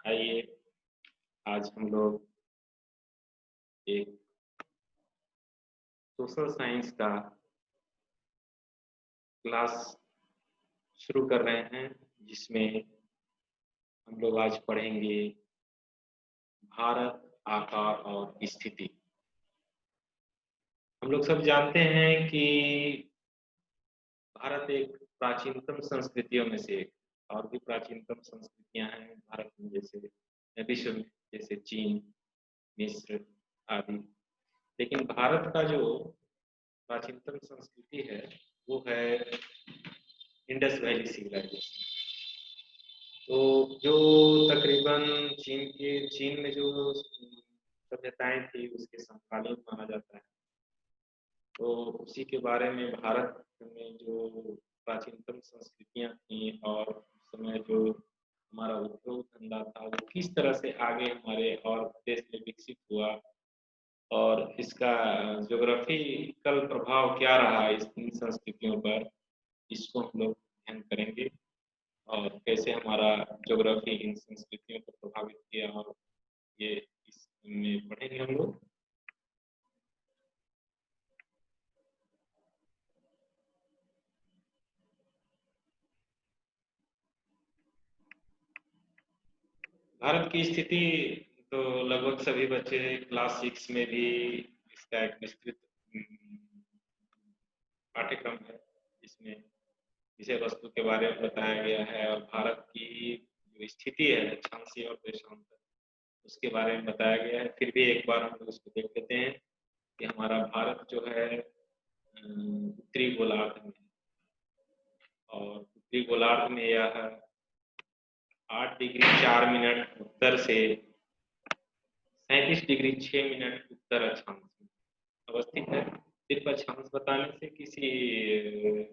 आइए आज हम लोग एक सोशल साइंस का क्लास शुरू कर रहे हैं जिसमें हम लोग आज पढ़ेंगे भारत, आकार और स्थिति। हम लोग सब जानते हैं कि भारत एक प्राचीनतम संस्कृतियों में से एक और भी प्राचीनतम संस्कृतियां हैं भारत में, जैसे विश्व में, जैसे चीन, मिस्र आदि। लेकिन भारत का जो प्राचीनतम संस्कृति है वो है इंडस वैली सिविलाइजेशन। तो जो तकरीबन चीन में जो सभ्यताएं थी उसके समकालीन माना जाता है। तो उसी के बारे में भारत में जो प्राचीनतम संस्कृतियां थी और उस समय जो हमारा उद्योग धंधा था वो किस तरह से आगे हमारे और देश में विकसित हुआ और इसका ज्योग्राफिकल प्रभाव क्या रहा इन संस्कृतियों पर, इसको हम लोग ध्यान करेंगे और कैसे हमारा ज्योग्राफी इन संस्कृतियों को प्रभावित किया और ये इसमें पढ़ेंगे हम लोग। भारत की स्थिति तो लगभग सभी बच्चे क्लास 6 में भी इसका एक विस्तृत पाठ्यक्रम है जिसमें विषय वस्तु के बारे में बताया गया है और भारत की जो स्थिति है अक्षांशीय और देशांतर उसके बारे में बताया गया है। फिर भी एक बार हम लोग इसको देख लेते हैं कि हमारा भारत जो है उत्तरी गोलार्ध में, और उत्तरी गोलार्ध में यह 8 डिग्री 4 मिनट उत्तर से 37 डिग्री 6 मिनट उत्तर अक्षांश में अवस्थित है। सिर्फ अक्षांश बताने से किसी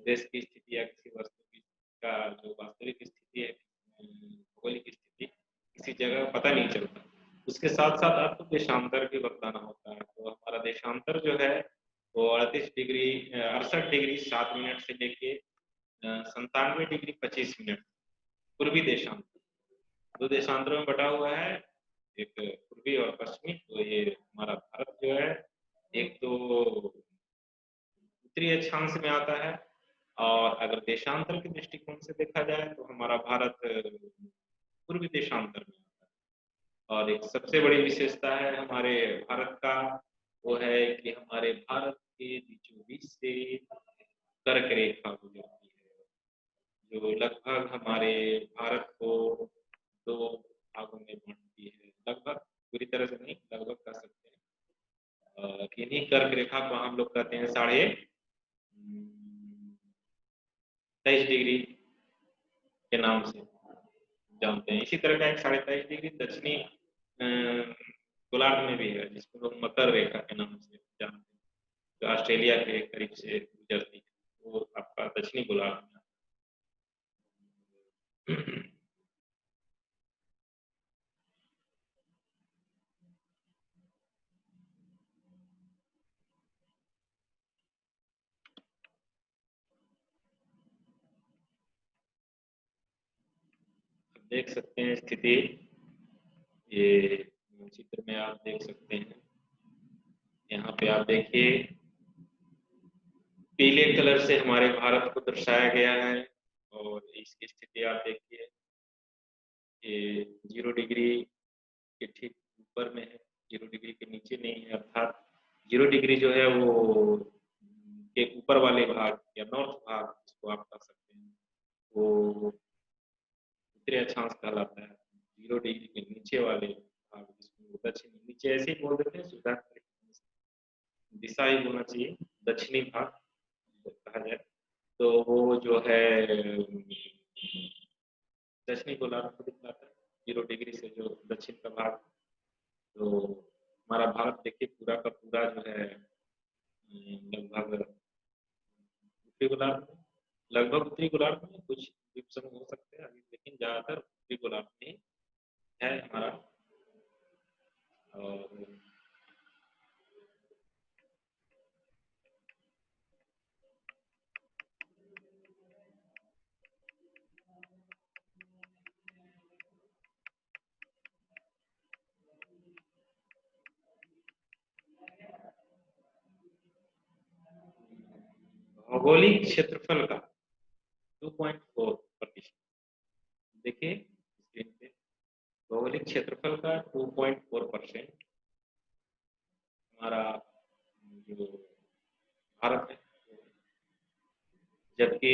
देश की स्थिति या किसी वस्तु की का जो वास्तविक स्थिति है, भौगोलिक स्थिति किसी जगह पता नहीं चलता। उसके साथ साथ आपको देशांतर भी बताना होता है। तो हमारा देशांतर जो है वो 68 डिग्री 7 मिनट से लेके 97 डिग्री 25 मिनट पूर्वी देशांतर, दो देशांतरों में बटा हुआ है, एक पूर्वी और पश्चिमी। तो ये हमारा भारत जो है एक तो उत्तरी अक्षांश में आता है, और अगर देशांतर के दृष्टिकोण से देखा जाए तो हमारा भारत पूर्वी देशांतर में आता है। और एक सबसे बड़ी विशेषता है हमारे भारत का, वो है कि हमारे भारत के बीचों बीच से कर्क रेखा गुजरती है जो लगभग हमारे भारत को दो भागों में बांटती है। लगभग, पूरी तरह से नहीं, लगभग कह सकते हैं। इन्हीं कर्क रेखा को हम लोग कहते हैं 23.5 डिग्री के नाम से जानते हैं। इसी तरह का एक 23.5 डिग्री दक्षिणी गोलार्ध में भी है जिसको लोग मकर रेखा के नाम से जानते हैं, जो ऑस्ट्रेलिया के करीब से गुजरती है। वो आपका दक्षिणी गोलार्ध में। देख सकते हैं स्थिति, ये चित्र में आप देख सकते हैं। यहाँ पे आप देखिए पीले कलर से हमारे भारत को दर्शाया गया है, और इसकी स्थिति आप देखिए ये 0 डिग्री के ठीक ऊपर में है, 0 डिग्री के नीचे नहीं है। अर्थात 0 डिग्री जो है वो के ऊपर वाले भाग या नॉर्थ भाग जिसको आप कह सकते हैं वो उत्तरी अक्षांश कहलाता है। 0 डिग्री के नीचे वाले भाग जिसको दक्षिणी, नीचे ऐसे ही बोल देते हैं, सुधा दिशा ही बोलना चाहिए, दक्षिणी भाग कहा जाए तो वो जो है दक्षिणी गोलार्ध को दिखलाता है। 0 डिग्री से जो दक्षिण का भाग, तो हमारा भारत देखिए पूरा का पूरा जो है लगभग उत्तरी गोलार्ध में, लगभग उत्तरी गोलार्ध में कुछ द्वीप समूह हो सकते हैं अभी, लेकिन ज्यादातर उत्तरी गोलार्ध में है हमारा। और भौगोलिक क्षेत्रफल का 2.4%। देखिए स्क्रीन पे, भौगोलिक क्षेत्रफल का 2.4% हमारा जो भारत है, जबकि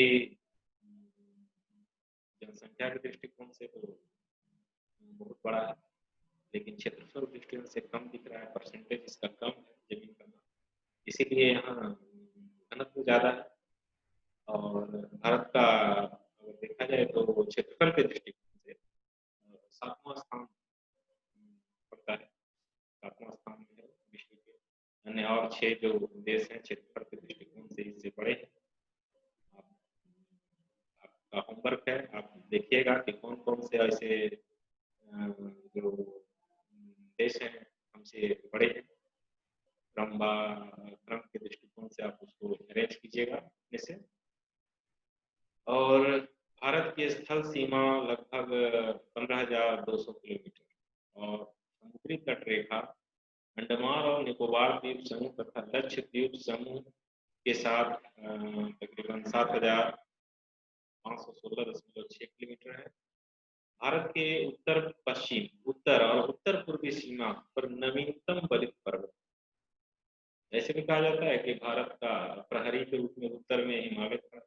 जनसंख्या के दृष्टिकोण से तो बहुत बड़ा है, लेकिन क्षेत्रफल दृष्टिकोण से कम दिख रहा है, परसेंटेज इसका कम है जमीन का, इसीलिए यहाँ घनत्व ज़्यादा है। और भारत का अगर देखा जाए तो क्षेत्रफल के दृष्टिकोण से 7वां स्थान पड़ता है, 7वां स्थान में है विश्व के। अन्य और 6 जो देश हैं क्षेत्रफल के दृष्टिकोण से इससे बड़े हैं। आपका होमवर्क है, आप देखिएगा कि कौन कौन से ऐसे जो देश हैं हमसे बड़े हैं, क्रम के दृष्टिकोण से आप उसको अरेंज कीजिएगा अपने से। और भारत की स्थल सीमा लगभग 15,200 किलोमीटर और समुद्री तट रेखा अंडमान और निकोबार द्वीप समूह तथा लक्षद्वीप समूह के साथ तकरीबन 7,516.6 किलोमीटर है। भारत के उत्तर पश्चिम, उत्तर और उत्तर पूर्वी सीमा पर नवीनतम बलित पर्वत, ऐसे भी कहा जाता है कि भारत का प्रहरी के रूप में उत्तर में हिमालय था।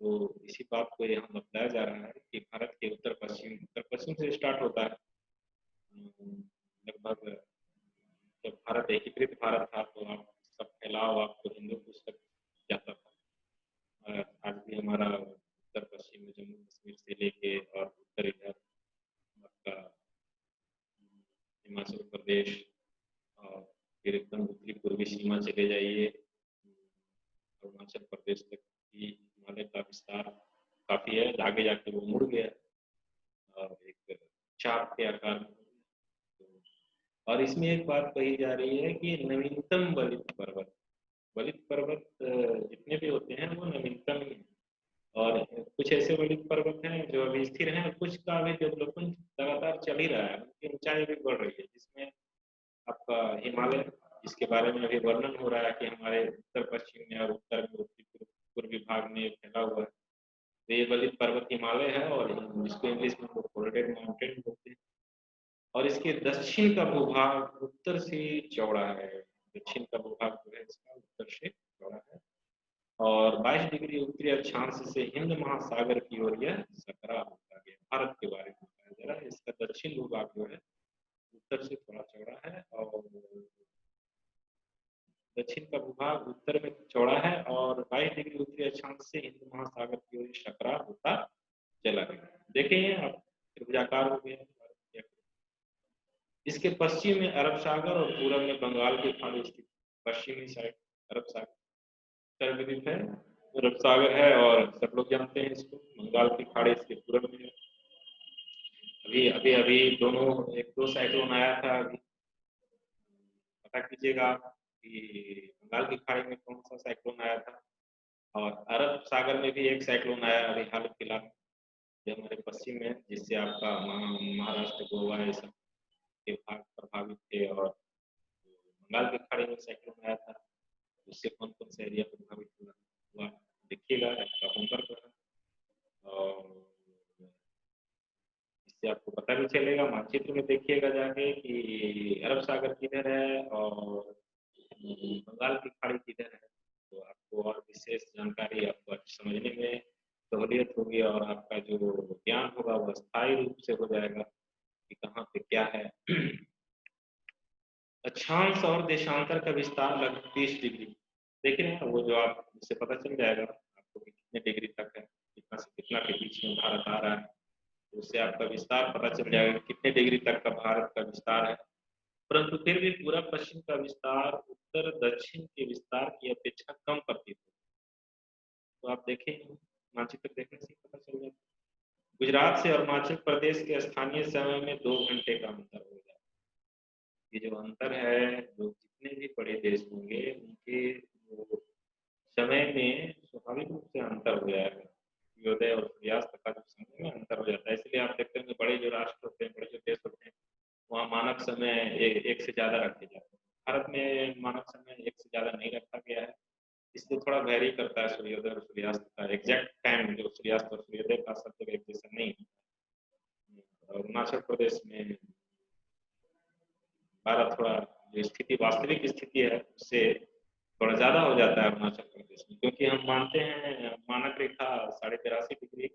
तो इसी बात को यहाँ बताया जा रहा है कि भारत के उत्तर पश्चिम से स्टार्ट होता है। लगभग जब भारत एकीकृत भारत था तो आप सब फैलाव आपको हिंदू कुश तक जाता था। और आज भी हमारा उत्तर पश्चिम में जम्मू कश्मीर से लेके और उत्तर इधर आपका हिमाचल प्रदेश और फिर एकदम उत्तरी पूर्वी सीमा चले जाइए अरुणाचल प्रदेश तक की हिमालय का विस्तार काफी है। आगे जाके वो मुड़ गया और एक चाप के आकार में। और इसमें एक बात कही जा रही है कि नवीनतम बलित पर्वत जितने भी होते हैं वो नवीनतम ही है। और कुछ ऐसे बलित पर्वत हैं जो अभी स्थिर हैं, कुछ का अभी डेवलपमेंट लगातार चल ही रहा है, उनकी ऊंचाई भी बढ़ रही है, जिसमें आपका हिमालय, जिसके बारे में अभी वर्णन हो रहा है कि हमारे उत्तर पश्चिम में और उत्तर में उत्तरी पूर्वी भाग में फैला हुआ है। तो ये बलित पर्वत हिमालय है और इसको इंग्लिश में फोल्डेड माउंटेन बोलते हैं। और इसके दक्षिण का भूभाग उत्तर से चौड़ा है, दक्षिण का भूभाग जो है इसका उत्तर से चौड़ा है और 22 डिग्री उत्तरी अक्षांश से हिंद महासागर की ओर यह सकरा होता गया। भारत के बारे में बताया जा रहा है, इसका दक्षिण भूभाग जो है उत्तर से थोड़ा चौड़ा है और दक्षिण का भूभाग उत्तर में चौड़ा है और 22 डिग्री उत्तरी अक्षांश से हिंद महासागर की ओर सकरा होता चला गया। देखिए आप त्रिभुजाकार हो गया। इसके पश्चिम में अरब सागर और पूरब में बंगाल की खाड़ी स्थित, पश्चिमी साइड अरब सागर द्वीप है, अरब सागर है और सब लोग जानते हैं इसको। बंगाल की खाड़ी इसके पूरब में है। अभी अभी अभी दोनों एक दो साइक्लोन आया था, अभी पता कीजिएगा कि बंगाल की खाड़ी में कौन सा साइक्लोन आया था और अरब सागर में भी एक साइक्लोन आया अभी हाल फिलहाल जो हमारे पश्चिम में, जिससे आपका महाराष्ट्र, गोवा ये सब के भाग प्रभावित थे। और बंगाल की खाड़ी में साइक्लोन आया था, उससे कौन कौन से एरिया प्रभावित हुआ देखिएगा, आपका होमवर्क है और इससे आपको पता भी चलेगा। मानचित्र में देखिएगा जाके कि अरब सागर किधर है और बंगाल की खाड़ी किधर है, तो आपको और विशेष जानकारी आपको समझने में सहूलियत होगी और आपका जो ज्ञान होगा वो स्थायी रूप से हो जाएगा कि कहाँ पे क्या है। अक्षांश और देशांतर का विस्तार लगभग 30 डिग्री, देख रहे हैं वो जो आप इससे पता चल जाएगा आपको कि कितने डिग्री तक है, कितना से कितना के बीच में भारत आ रहा है, तो उससे आपका विस्तार पता चल जाएगा कितने डिग्री तक का भारत का विस्तार है। परंतु फिर भी पूरा पश्चिम का विस्तार उत्तर दक्षिण के विस्तार की अपेक्षा कम प्रतीत होता है। तो आप देखें मानचित्र देखने से पता चल जाता है। गुजरात से अरुणाचल प्रदेश के स्थानीय समय में 2 घंटे का अंतर हो जाता है। ये जो अंतर है, जो जितने भी बड़े देश होंगे उनके समय में स्वाभाविक रूप से अंतर हो जाएगा, सूर्योदय और सूर्यास्त का जो समय में अंतर हो जाता है। इसलिए आप देखते हैं बड़े जो राष्ट्र होते हैं, बड़े जो देश होते हैं, वहाँ मानक समय एक से ज्यादा रखे जाते हैं। भारत में मानक समय एक से ज्यादा नहीं रखा गया है, इसलिए थोड़ा वेरी करता है सूर्योदय और सूर्यास्त का एग्जैक्ट टाइम, जो सूर्यास्त और सूर्योदय का सब जगह एक जैसा नहीं है। अरुणाचल प्रदेश में भारत थोड़ा जो स्थिति वास्तविक स्थिति है उससे थोड़ा ज़्यादा हो जाता है अरुणाचल प्रदेश में, क्योंकि हम मानते हैं मानक रेखा 83.5 डिग्री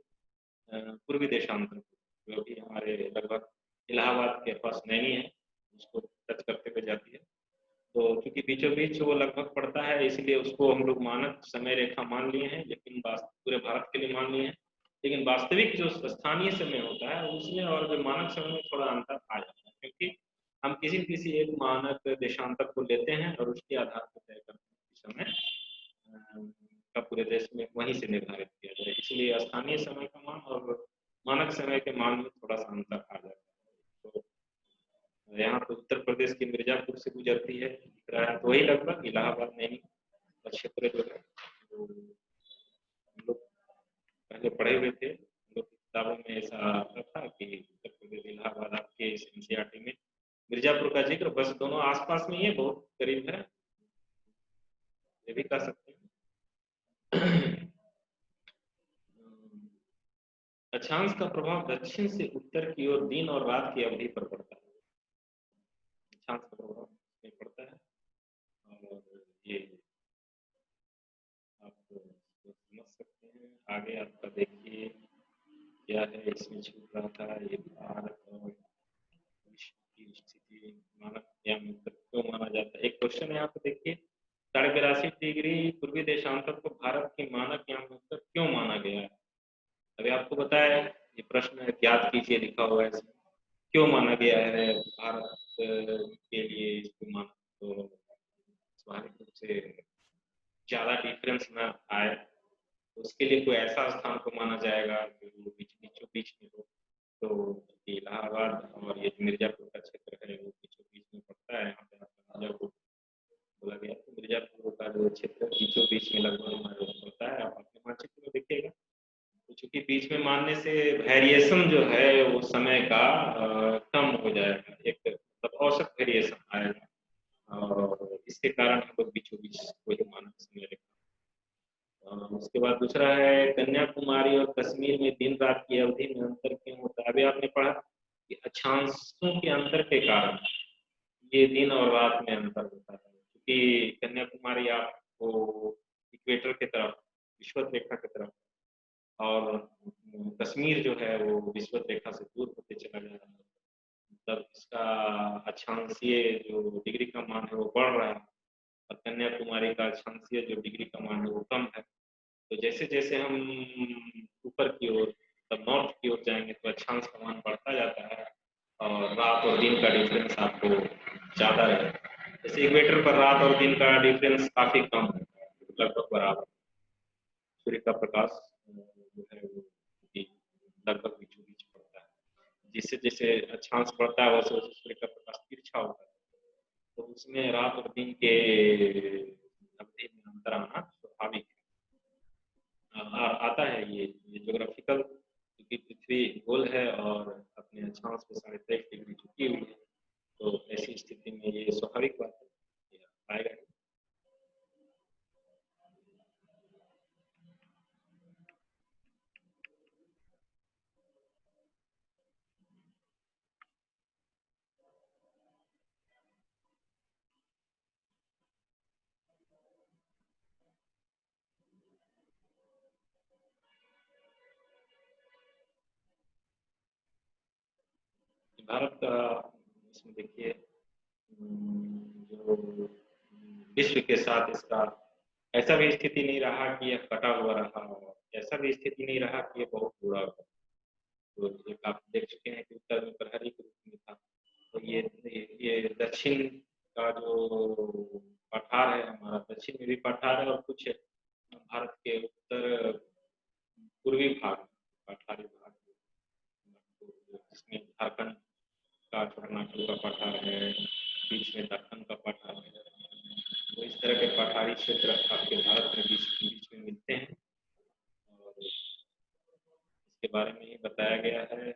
पूर्वी देशांतर जो भी हमारे लगभग इलाहाबाद के पास नैनी है उसको टच करते हुए जाती है। तो चूंकि बीचों बीच वो लगभग पड़ता है इसलिए उसको हम लोग मानक समय रेखा मान लिए हैं, लेकिन पूरे भारत के लिए मान लिए हैं। लेकिन वास्तविक जो स्थानीय समय होता है उसमें और जो मानक समय में थोड़ा अंतर आ जाता है, क्योंकि हम किसी एक मानक देशांतर को लेते हैं और उसके आधार पर तय करते हैं कि समय का पूरे देश में वहीं से निर्धारित किया जाए, इसलिए स्थानीय समय का मान और मानक समय के मान में थोड़ा सा अंतर आ जाता है। तो यहाँ तो उत्तर प्रदेश के मिर्जापुर से गुजरती है, दिख रहा है, तो वही लगभग इलाहाबाद नहीं का क्षेत्र जो है तो हम लोग पहले पढ़े हुए थे, हम लोग किताबों में ऐसा आता था कि उत्तर प्रदेश इलाहाबाद आपके एनसीईआरटी में मिर्जापुर का जिक्र, बस दोनों आसपास में ही है, बहुत करीब है, ये भी कह सकते हैं। अक्षांश का प्रभाव दक्षिण से उत्तर की ओर दिन और रात की अवधि पर पड़ता है। अक्षांश का प्रभाव नहीं पड़ता है और ये आप समझ सकते हैं। आगे आपका देखिए क्या है, इसमें छूट रहा था ये भारत और विश्व की स्थिति मानक क्यों माना जाता है। एक क्वेश्चन यहाँ पे देखिए, 82.5 डिग्री पूर्वी देशांतर को भारत की मानक क्यों माना गया है। अभी आपको बताया ये प्रश्न है, ज्ञात कीजिए, लिखा हुआ है इसमें क्यों माना गया है भारत के लिए इसको माना। तो स्वाभाविक रूप से ज्यादा डिफरेंस ना आए तो उसके लिए कोई ऐसा स्थान को माना जाएगा जो बीचों बीच में हो। तो इलाहाबाद और ये मिर्जापुर का क्षेत्र है वो बीचों बीच में पड़ता है, यहाँ पे आपका मिर्जापुर बोला गया, तो मिर्जापुर का जो क्षेत्र बीचों बीच में लगभग हमारे पड़ता है। आप अपने मानचित्र में देखिएगा, तो चूंकि बीच में मानने से वेरिएशन जो है वो समय का कम हो जाएगा, एक मतलब औसत वेरिएशन आएगा और इसके कारण हम लोग बीचों बीच को ही मानक समय रेखा। उसके बाद दूसरा है कन्याकुमारी और कश्मीर में दिन रात की अवधि में अंतर क्यों होता है। अभी आपने पढ़ा कि अक्षांशों के अंतर के कारण ये दिन और रात में अंतर होता है, क्योंकि कन्याकुमारी आपको इक्वेटर की तरफ विषुवत रेखा की तरफ और कश्मीर जो है वो विषुवत रेखा से दूर होते चला जा रहा है, मतलब इसका अक्षांशीय जो डिग्री का मान है वो बढ़ रहा है और कन्याकुमारी का अक्षांशीय जो डिग्री का मान है वो कम है। तो जैसे जैसे हम ऊपर की ओर तब नॉर्थ की ओर जाएंगे तो अक्षांश का मान बढ़ता जाता है और रात और दिन का डिफरेंस आपको ज़्यादा रहेगा। जैसे इक्वेटर पर रात और दिन का डिफरेंस काफ़ी कम है, लगभग बराबर, सूर्य का प्रकाश जो है वो लगभग बीचों बीच पड़ता है। जिससे जैसे अक्षांश बढ़ता है वैसे वैसे सूर्य का प्रकाश तिरछा होता है, तो उसमें रात और दिन के अवधि में अंतर आना स्वाभाविक आता है। ये ज्योग्राफिकल, क्योंकि पृथ्वी गोल है और अपने अक्षांश पे 23.5 डिग्री झुकी हुई है, तो ऐसी स्थिति में ये स्वाभाविक बात है आएगा। भारत का इसमें देखिए जो विश्व के साथ इसका ऐसा भी स्थिति नहीं रहा कि यह कटा हुआ रहा और ऐसा भी स्थिति नहीं रहा कि यह बहुत बुरा हुआ। तो एक आप देख चुके हैं कि उत्तर में प्रहरी के रूप में था, तो ये दक्षिण का जो पठार है हमारा, दक्षिण में भी पठार है और कुछ भारत के उत्तर पूर्वी भाग पठारी भाग जिसमें झारखंड का कर्नाटक का पठार है, बीच में दक्कन का पठार है, तो इस तरह के पठारी क्षेत्र आपके भारत में बीच बीच में मिलते हैं और इसके बारे में ही बताया गया है।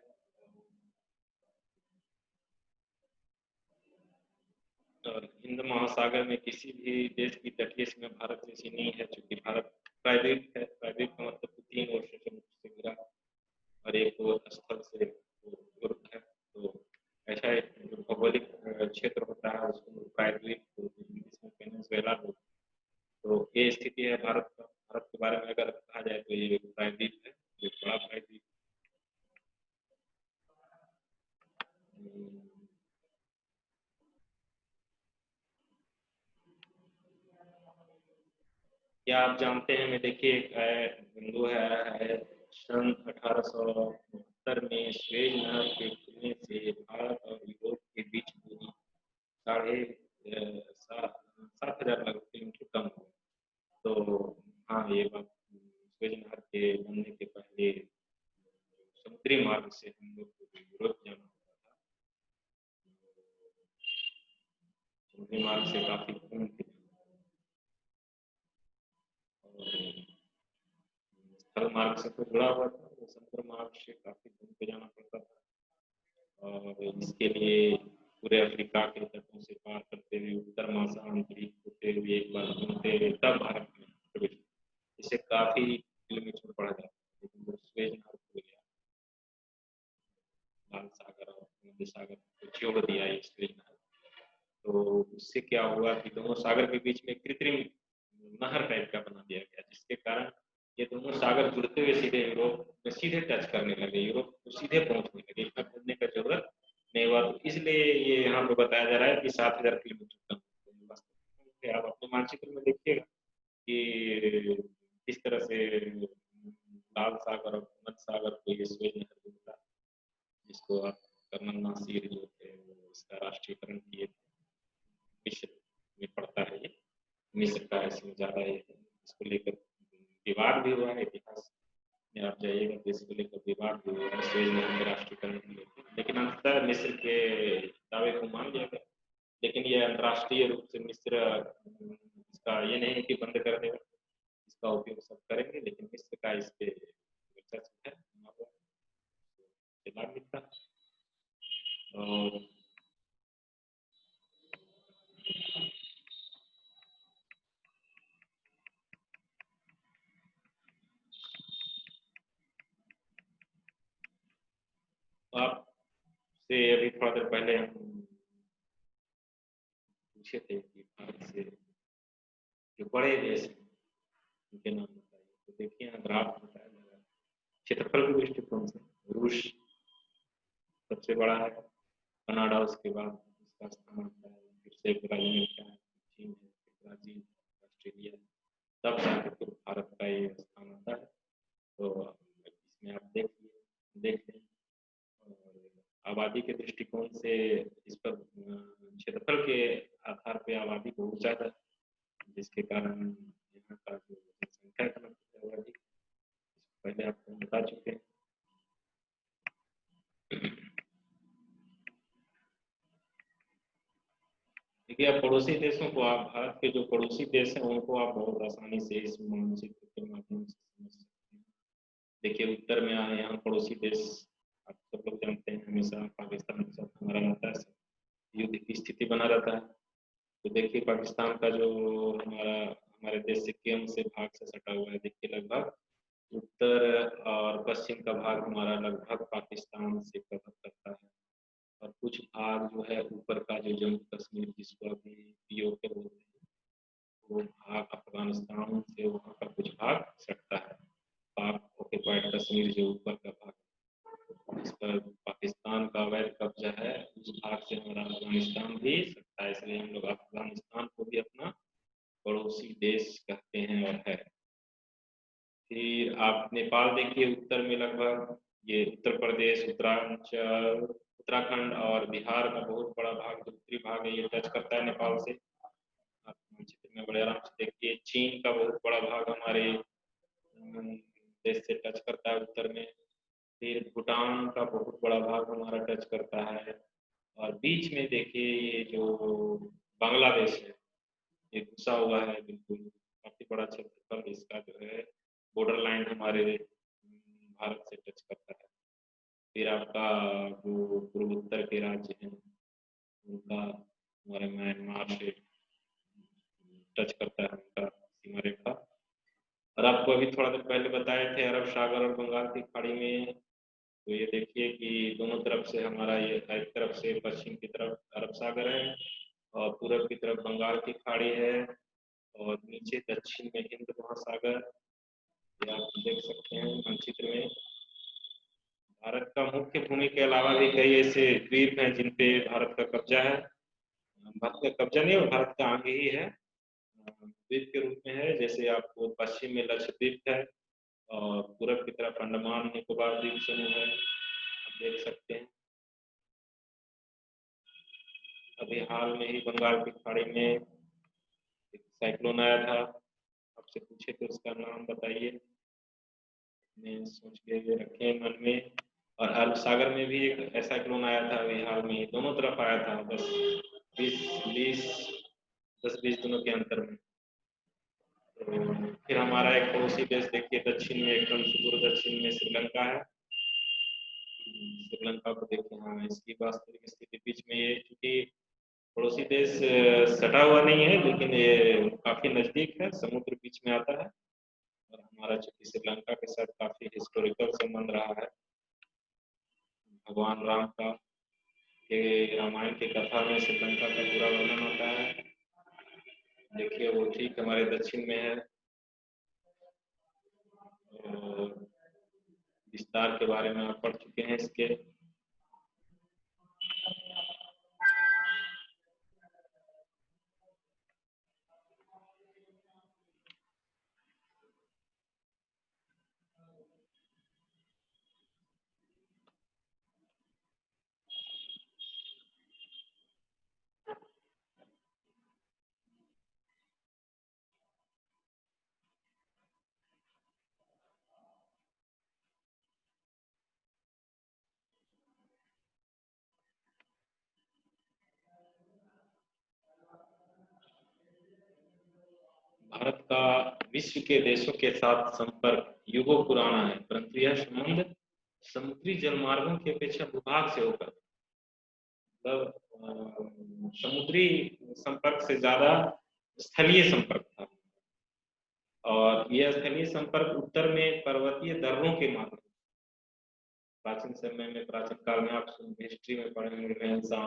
और हिंद महासागर में किसी भी देश की तटीय सीमा भारत जैसी नहीं है, चूंकि भारत प्राइवेट है। प्राइवेट का मतलब 3 ओर से समुद्र से घिरा और एक ओर स्थल से युक्त है। तो ऐसा एक जो भौगोलिक क्षेत्र होता है उसको प्राइवेट जिसमें पेनिनसुला हो। तो ये स्थिति है भारत का। भारत के बारे में अगर कहा जाए तो ये प्राइवेट है, एक बड़ा प्राइवेट। क्या आप जानते हैं, मैं देखिए एक बिंदु है सन 1869 में स्वेज नहर के खुलने से भारत और यूरोप के बीच दूरी 7,500 लगभग किलोमीटर कम हो। तो हाँ, ये बात स्वेज नहर के बनने के पहले समुद्री मार्ग से हम लोग को यूरोप जाना होता था, समुद्री मार्ग से काफी कम थी। स्थल मार्ग से तो जुड़ा हुआ था, वो समुद्र मार्ग से काफी दूर पे जाना पड़ता था। और इसके लिए पूरे अफ्रीका के तटों से पार करते हुए उत्तर महासागरीय होते हुए एक बार घूमते हुए तब भारत में प्रवेश। इसे काफी किलोमीटर बढ़ जाता है, लेकिन वो स्वेज नहर खुल गया, लाल सागर और हिंद सागर को जोड़ दिया ये स्वेज नहर। तो उससे क्या हुआ कि दोनों सागर के बीच में कृत्रिम नहर टाइप का बना दिया गया, जिसके कारण ये दोनों सागर जुड़ते हुए सीधे यूरोप में सीधे टच करने लगे, यूरोप को सीधे पहुंचने लगे, इसमें घूमने का जरूरत नहीं हुआ। तो इसलिए ये यहाँ पे बताया जा रहा है कि 7,000 किलोमीटर कम। आप अपने मानचित्र में देखिएगा कि किस तरह से लाल सागर और भूमध्य सागर को ये स्वेज नहर जोड़ता है, जिसको आप कर्नल नासिर जो थे वो इसका राष्ट्रीयकरण किए थे। मिस्र में पड़ता है ये, मिस्र का इसमें ज्यादा है, इसको लेकर विवाद भी हुआ है। इतिहास में आप जाइएगा तो इसको लेकर विवाद भी हुआ है, स्वेज नहर के राष्ट्रीयकरण को लेकर, लेकिन अंततः मिस्र के दावे को मान लिया गया। लेकिन ये अंतर्राष्ट्रीय रूप से मिस्र इसका ये नहीं है कि बंद कर देगा, इसका उपयोग सब करेंगे, लेकिन मिस्र का इस पे वर्चस्व है, लाभ मिलता है। और आपसे अभी थोड़ा देर पहले हम पूछे थे कि भारत से जो बड़े देश हैं उनके नाम बताइए। तो देखिए यहाँ ग्राफ बताया जा रहा है क्षेत्रफल के दृष्टिकोण से रूस सबसे बड़ा है, कनाडा उसके बाद इसका स्थान आता है, फिर से ब्राजील का है, चीन है, ब्राजील, ऑस्ट्रेलिया, तब जाकर फिर भारत का ये स्थान आता है। तो इसमें आप देख लें। और आबादी के दृष्टिकोण से इस पर क्षेत्रफल के आधार पे आबादी बहुत ज्यादा है, जिसके कारण यहाँ का जो जनसंख्या का मतलब है अधिक, पहले आपको बता चुके हैं। देखिए, आप पड़ोसी देशों को, आप भारत के जो पड़ोसी देश हैं उनको आप बहुत आसानी से इस मानचित्र के माध्यम से समझ सकते हैं। देखिए उत्तर में आए यहाँ पड़ोसी देश, आप सब लोग जानते हैं हमेशा पाकिस्तान के साथ हमारा रहता है, युद्ध की स्थिति बना रहता है। तो देखिए पाकिस्तान का जो हमारे देश से केंद्र से भाग से सटा हुआ है, देखिए लगभग उत्तर और पश्चिम का भाग हमारा लगभग पाकिस्तान से कवर करता है, और कुछ भाग जो है ऊपर का जो जम्मू कश्मीर जिसको अभी पीओके बोलते हैं, वो भाग अफगानिस्तान से वहाँ का कुछ भाग सटता है। पाक ऑक्युपाइड कश्मीर जो ऊपर का भाग, इस पर पाकिस्तान का अवैध कब्जा है, उस भाग से हमारा अफगानिस्तान भी सटता है, इसलिए हम लोग अफगानिस्तान को भी अपना पड़ोसी देश कहते हैं और है। फिर आप नेपाल देखिए, उत्तर में लगभग ये उत्तर प्रदेश, उत्तरांचल, उत्तराखंड और बिहार का बहुत बड़ा भाग जो उत्तरी भाग है ये टच करता है नेपाल से। आप क्षेत्र में बड़े आराम से देखिए, चीन का बहुत बड़ा भाग हमारे देश से टच करता है उत्तर में। फिर भूटान का बहुत बड़ा भाग हमारा टच करता है, और बीच में देखिए ये जो बांग्लादेश है ये घुसा हुआ है, बिल्कुल काफी बड़ा क्षेत्रफल इसका जो है बॉर्डर लाइन हमारे भारत से टच करता है। फिर आपका जो पूर्वोत्तर के राज्य हैं उनका हमारे म्यांमार से टच करता है उनका सीमा रेखा। और आपको अभी थोड़ा देर पहले बताए थे अरब सागर और बंगाल की खाड़ी में, तो ये देखिए कि दोनों तरफ से हमारा ये एक तरफ से पश्चिम की तरफ अरब सागर है और पूरब की तरफ बंगाल की खाड़ी है और नीचे दक्षिण में हिंद महासागर, ये आप देख सकते हैं मानचित्र में। भारत का मुख्य भूमि के अलावा भी कई ऐसे द्वीप हैं जिन पे भारत का कब्जा है। भारत का कब्जा नहीं और भारत का आगे ही है, द्वीप के रूप में है। जैसे आपको पश्चिम में लक्षद्वीप है और पूरब की तरफ अंडमान निकोबार द्वीप समूह है, आप देख सकते हैं। अभी हाल में ही बंगाल की खाड़ी में एक साइक्लोन आया था, आपसे पूछे तो उसका नाम बताइए, मैं सोच के रखे मन में। और अरब सागर में भी एक ऐसा साइक्लोन आया था अभी हाल में ही, दोनों तरफ आया था, बस 20 10-20 दिनों के अंतर में। तो फिर हमारा एक पड़ोसी देश देखिए दक्षिण में, एकदम सुदूर दक्षिण में श्रीलंका है। श्रीलंका को देखिए, हाँ इसकी वास्तविक स्थिति बीच में ये, क्योंकि पड़ोसी देश सटा हुआ नहीं है लेकिन ये काफी नजदीक है, समुद्र बीच में आता है। और हमारा चूंकि श्रीलंका के साथ काफी हिस्टोरिकल संबंध रहा है, भगवान राम का के रामायण की कथा में श्रीलंका का पूरा वर्णन होता है। देखिए वो ठीक हमारे दक्षिण में है। और विस्तार के बारे में आप पढ़ चुके हैं इसके। भारत का विश्व के देशों के साथ संपर्क युगों पुराना है, परंतु यह संबंध समुद्री जलमार्गों की अपेक्षा भूभाग से होकर, मतलब समुद्री संपर्क से ज्यादा स्थलीय संपर्क था। और यह स्थलीय संपर्क उत्तर में पर्वतीय दर्रों के माध्यम, प्राचीन समय में, प्राचीन काल में आप हिस्ट्री में पढ़े होंगे रेनेसां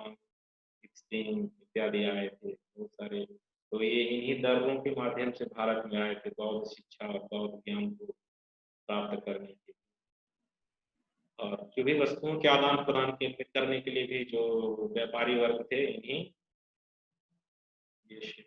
इत्यादि आए थे बहुत सारे, तो ये इन्हीं दर्रों के माध्यम से भारत में आए थे बौद्ध शिक्षा और बौद्ध ज्ञान को प्राप्त करने के लिए। और जो भी वस्तुओं के आदान प्रदान करने के लिए भी जो व्यापारी वर्ग थे, इन्हीं ये